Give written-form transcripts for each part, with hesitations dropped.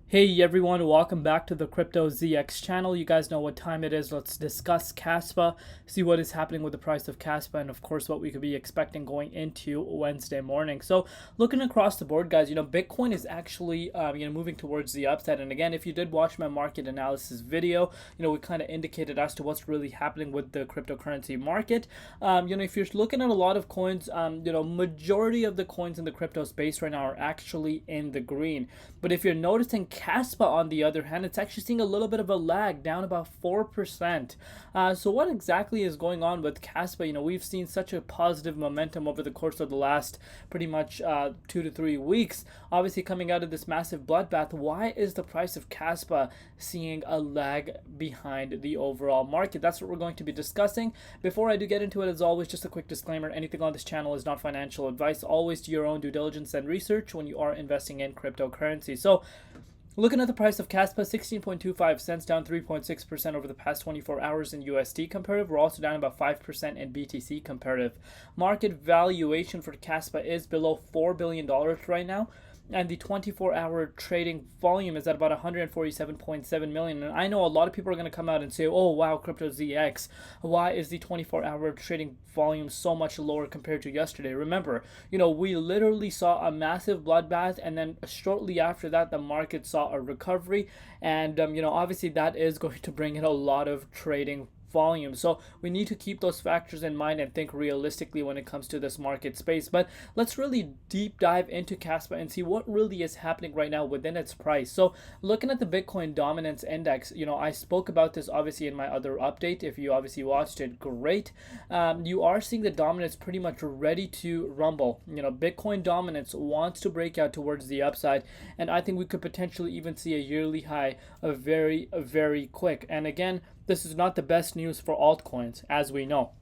Hey everyone, welcome back to the Crypto ZX channel. You guys know what time it is. Let's discuss Kaspa, see what is happening with the price of Kaspa, and of course what we could be expecting going into Wednesday morning. So looking across the board, guys, Bitcoin is actually moving towards the upside. And again, if you did watch my market analysis video, we kind of indicated as to what's really happening with the cryptocurrency market. If you're looking at a lot of coins, majority of the coins in the crypto space right now are actually in the green. But if you're noticing Kaspa, on the other hand, it's actually seeing a little bit of a lag, down about 4%. So what exactly is going on with Kaspa? We've seen such a positive momentum over the course of the last pretty much 2 to 3 weeks. Obviously, coming out of this massive bloodbath, why is the price of Kaspa seeing a lag behind the overall market? That's what we're going to be discussing. Before I do get into it, as always, just a quick disclaimer: anything on this channel is not financial advice. Always do your own due diligence and research when you are investing in cryptocurrency. So looking at the price of Kaspa, 16.25 cents, down 3.6% over the past 24 hours in USD comparative. We're also down about 5% in BTC comparative. Market valuation for Kaspa is below $4 billion right now, and the 24-hour trading volume is at about 147.7 million. And I know a lot of people are going to come out and say, oh wow, Crypto ZX, why is the 24-hour trading volume so much lower compared to yesterday? Remember, we literally saw a massive bloodbath, and then shortly after that the market saw a recovery, and obviously that is going to bring in a lot of trading volume. So we need to keep those factors in mind and think realistically when it comes to this market space. But let's really deep dive into Kaspa and see what really is happening right now within its price. So looking at the Bitcoin dominance index, I spoke about this obviously in my other update. If you obviously watched it, great. You are seeing the dominance pretty much ready to rumble. Bitcoin dominance wants to break out towards the upside, and I think we could potentially even see a yearly high of very, very quick. And again, this is not the best news for altcoins, as we know.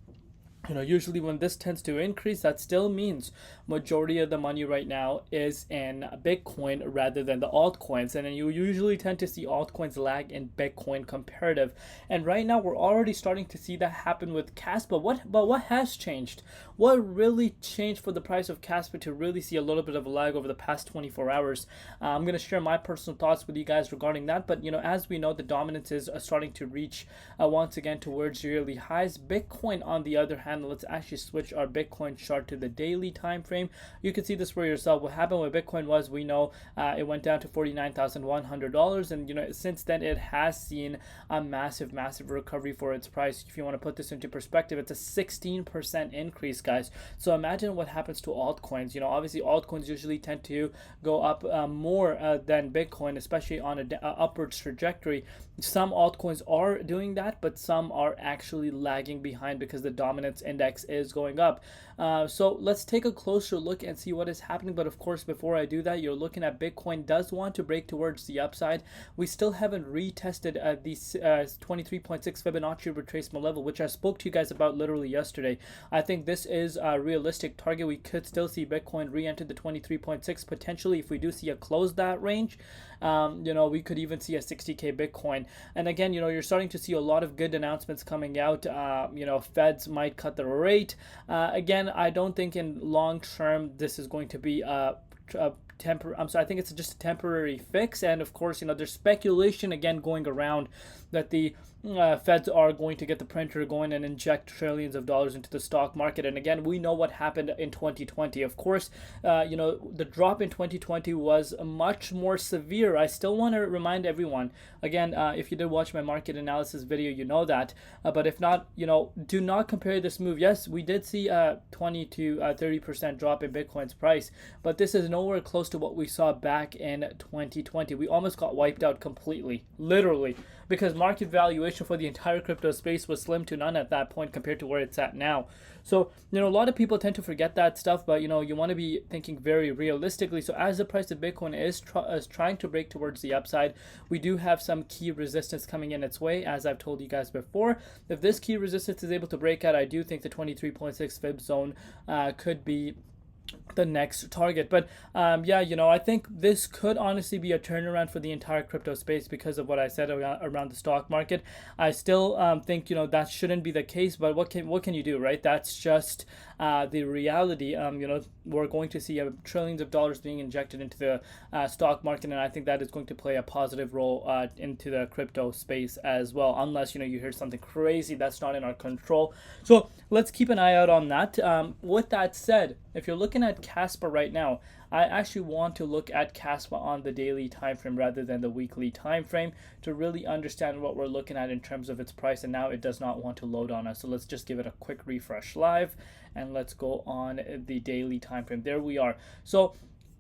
Usually when this tends to increase, that still means majority of the money right now is in Bitcoin rather than the altcoins. And then you usually tend to see altcoins lag in Bitcoin comparative. And right now we're already starting to see that happen with Kaspa. But what has changed? What really changed for the price of Kaspa to really see a little bit of a lag over the past 24 hours? I'm going to share my personal thoughts with you guys regarding that. But as we know, the dominance is starting to reach once again towards yearly highs. Bitcoin, on the other hand, let's actually switch our Bitcoin chart to the daily time frame. You can see this for yourself. What happened with Bitcoin was, we know it went down to $49,100, and since then it has seen a massive recovery for its price. If you want to put this into perspective, it's a 16% increase, guys. So imagine what happens to altcoins. Obviously altcoins usually tend to go up more than Bitcoin, especially on a upwards trajectory. Some altcoins are doing that, but some are actually lagging behind because the dominance index is going up. So let's take a closer look and see what is happening. But of course, before I do that, you're looking at Bitcoin does want to break towards the upside. We still haven't retested the 23.6 Fibonacci retracement level, which I spoke to you guys about literally yesterday. I think this is a realistic target. We could still see Bitcoin re-enter the 23.6 potentially if we do see a close that range. We could even see a 60k Bitcoin. And again, you're starting to see a lot of good announcements coming out. Feds might cut the rate. Again, I don't think in long term this is going to be a I think it's just a temporary fix. And of course, there's speculation again going around that the Feds are going to get the printer going and inject trillions of dollars into the stock market. And again, we know what happened in 2020. Of course, the drop in 2020 was much more severe. I still want to remind everyone, again, if you did watch my market analysis video, you know that. But if not, do not compare this move. Yes, we did see a 20 to 30% drop in Bitcoin's price, but this is nowhere close to what we saw back in 2020. We almost got wiped out completely, literally, because market valuation for the entire crypto space was slim to none at that point compared to where it's at now. So, a lot of people tend to forget that stuff, but, you want to be thinking very realistically. So as the price of Bitcoin is trying to break towards the upside, we do have some key resistance coming in its way, as I've told you guys before. If this key resistance is able to break out, I do think the 23.6 fib zone could be the next target. But I think this could honestly be a turnaround for the entire crypto space because of what I said around the stock market. I still think that shouldn't be the case, but what can you do, right? That's just the reality, we're going to see trillions of dollars being injected into the stock market, and I think that is going to play a positive role into the crypto space as well, unless you hear something crazy that's not in our control. So let's keep an eye out on that. With that said, if you're looking at Kaspa right now, I actually want to look at Kaspa on the daily time frame rather than the weekly time frame to really understand what we're looking at in terms of its price. And now it does not want to load on us, so let's just give it a quick refresh live, and let's go on the daily time frame. There we are. So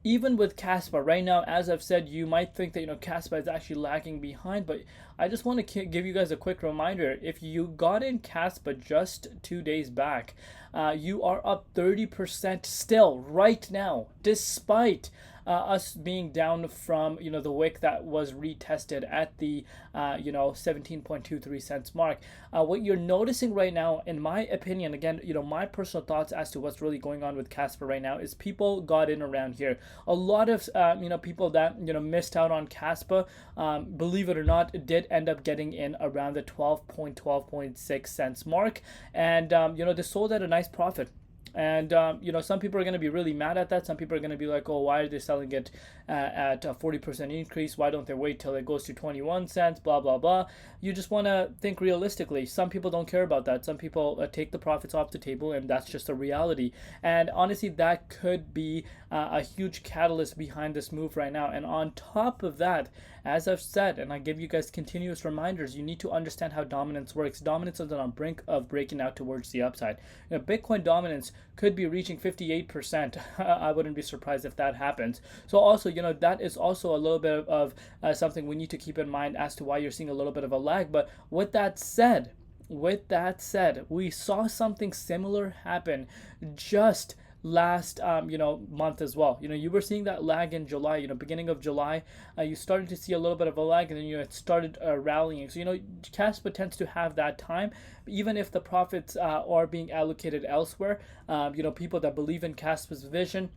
even with Kaspa right now, as I've said, you might think that Kaspa is actually lagging behind, but I just want to give you guys a quick reminder. If you got in Kaspa just 2 days back, you are up 30% still right now, despite us being down from the wick that was retested at the 17.23 cents mark. What you're noticing right now, in my opinion, again, my personal thoughts as to what's really going on with Kaspa right now, is people got in around here. A lot of people that missed out on Kaspa, believe it or not, did end up getting in around the 12.6 cents mark, and they sold at a nice profit. And some people are going to be really mad at that. Some people are going to be like, oh, why are they selling it at a 40% increase? Why don't they wait till it goes to 21 cents, blah blah blah. You just want to think realistically. Some people don't care about that. Some people take the profits off the table, and that's just a reality. And honestly, that could be a huge catalyst behind this move right now. And on top of that, as I've said, and I give you guys continuous reminders, you need to understand how dominance works. Dominance is on the brink of breaking out towards the upside. Bitcoin dominance could be reaching 58%. I wouldn't be surprised if that happens. So also, that is also a little bit of something we need to keep in mind as to why you're seeing a little bit of a lag. But with that said, we saw something similar happen just last month as well. You were seeing that lag in July, beginning of July. You started to see a little bit of a lag, and then it started rallying. So Kaspa tends to have that time, even if the profits are being allocated elsewhere. People that believe in Kaspa's vision,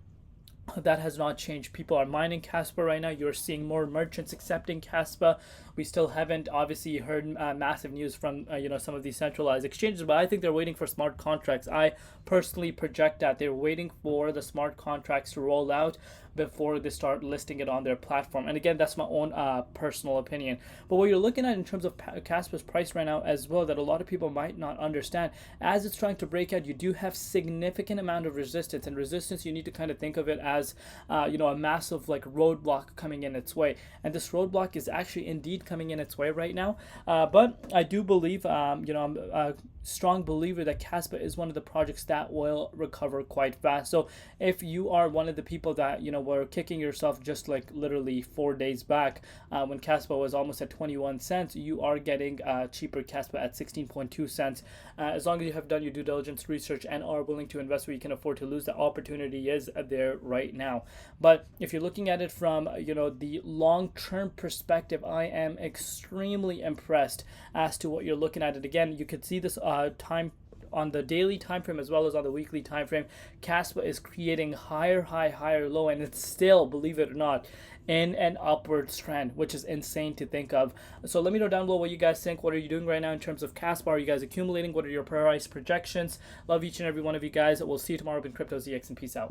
that has not changed. People are mining Kaspa right now. You're seeing more merchants accepting Kaspa. We still haven't obviously heard massive news from some of these centralized exchanges, but I think they're waiting for smart contracts. I personally project that they're waiting for the smart contracts to roll out before they start listing it on their platform. And again, that's my own personal opinion. But what you're looking at in terms of Kaspa's price right now as well, that a lot of people might not understand, as it's trying to break out, you do have significant amount of resistance. And resistance, you need to kind of think of it as a massive roadblock coming in its way. And this roadblock is actually indeed coming in its way right now. But I do believe, I'm a strong believer that Kaspa is one of the projects that will recover quite fast. So if you are one of the people that were kicking yourself just literally 4 days back when Kaspa was almost at 21 cents, you are getting cheaper Kaspa at 16.2 cents. As long as you have done your due diligence research and are willing to invest where you can afford to lose, the opportunity is there right now. But if you're looking at it from the long-term perspective, I am extremely impressed as to what you're looking at. It again, you could see this time on the daily time frame as well as on the weekly time frame. Kaspa is creating higher high, higher low, and it's still, believe it or not, in an upward trend, which is insane to think of. So let me know down below what you guys think. What are you doing right now in terms of Kaspa? Are you guys accumulating? What are your price projections? Love each and every one of you guys. We'll see you tomorrow in Crypto ZX, and peace out.